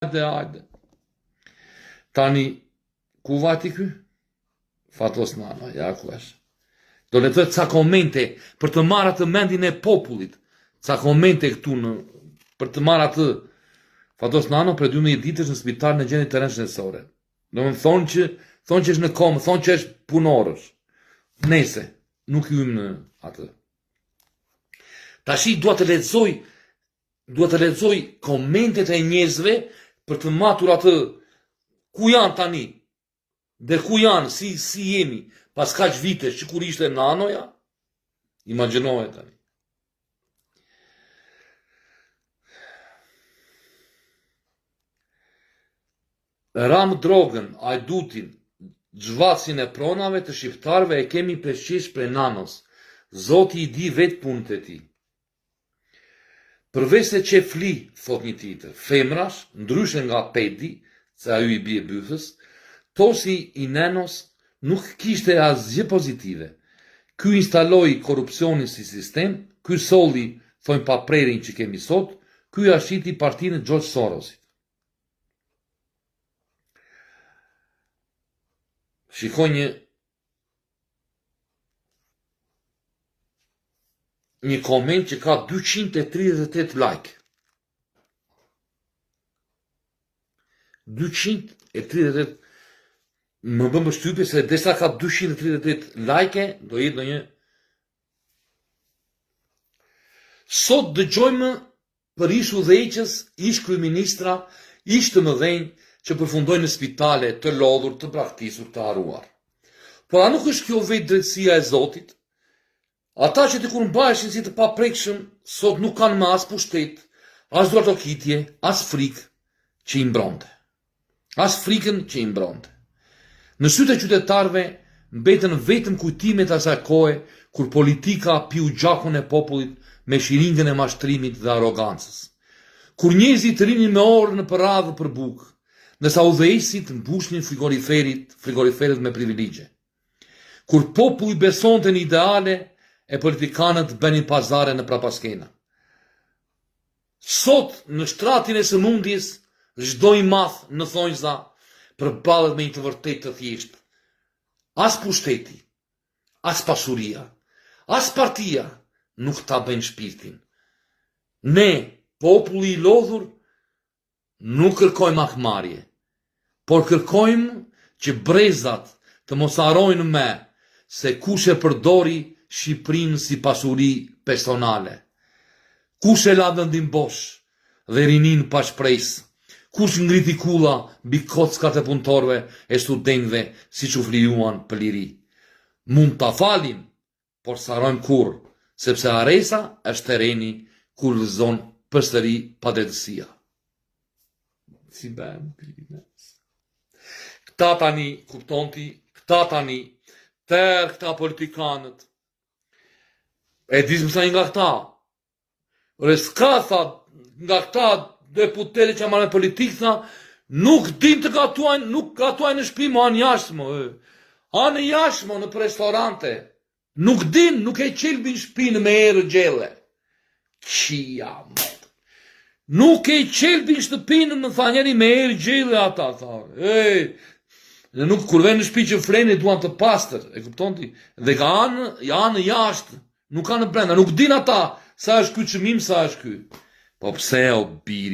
Hajde. Tani, ku vati ky? Fatos Nana, ja ku është. Do le të ca komente për të marrë atë mendin e popullit. Ca komente këtu për të marrë atë. Fatos Nana për 12 ditësh në spital në gjendje të rëndë shëndetësore. Do më thonë që është në komë, thonë që është punorësh. Nese, nuk hyjmë në atë. Tashi dua të lexoj komentet e njerëzve për të matur atë ku janë tani dhe ku janë, si jemi pas kaq vitesh që kur ishte nanoja, imagjinoje tani. Ram drogën, ajdutin, xhvacin e pronave të shqiptarëve e kemi pesqish prej nanos. Zoti i di vetë punët e tij. Përveç se që fli, thot një tjetër, femrash, ndryshe nga Pedi, se ajo i bie bythës, tosi i nenos nuk kishte asgjë pozitive. Ky instaloi korrupsionin si sistem, ky solli thojnë paprerin që kemi sot, ky ashiti partinë e George Sorosit. Shikoj një koment që ka 238 like. 238, më bëm përshtypje se desa ka 238 like, do jetë ndonjë. Sot dëgjojmë për ish udhëheqës, ish kryeministra, ish të mëdhenj që përfundojnë në spitale të lodhur, të braktisur, të haruar. Por a nuk është kjo vetë drejtësia e Zotit? Ata që dikur mbaheshin si të paprekshëm, sot nuk kanë më as pushtet, as duartokitje, as frikë që i mbronte. As frikën që i mbronte. Në sytë e qytetarëve mbetën vetëm kujtimet e asaj kohe kur politika piu gjakun e popullit me shiringën e mashtrimit dhe arrogancës. Kur njerëzit rinin me orë në radhë për bukë, ndërsa udhëheqësit mbushnin frigoriferet me privilegje. Kur populli besonte në ideale e politikanët bënin pazare në prapaskena. Sot, në shtratin e sëmundjes, çdo i madh në thonjza përballet me një të vërtetë të thjeshtë. As pushteti, as pasuria, as partia nuk ta bëjnë shpirtin. Ne, populli i lodhur, nuk kërkojmë akmarrje, por kërkojmë që brezat të mos harrojnë me se kush e përdori Shqipërinë si pasuri personale. Kush e la vendin bosh dhe rinin pa shpresë. Kush ngriti kulla mbi kockat e punëtorëve e studentëve siç u flijuan për liri. Mund ta falim, por s'harrojmë kurrë, sepse haresa është terreni ku lëzon përsëri padrejtësia. Si bëm pilines. Këta tani kuptonti, këta tani këta politikanët. E disë më thani nga këta. Ore s'ka, tha, nga këta deputete që marrë me politikë, tha, nuk din të gatuajnë, nuk gatuajnë në shtëpi, mo anë jashtë, mo. Anë jashtë, mo, në restorante. Nuk din, nuk e qelbin shtëpinë me erë gjelle. Qia, mo. Nuk e qelbin shtëpinë, më tha njeri, me erë gjelle ata, tha. Dhe nuk kur vjen në shtëpi që freni duan të pastër, e kupton ti? Dhe ka anë jashtë. Nuk kanë brenda, nuk din ata sa është ky çmim, sa është ky. Po pse o biri?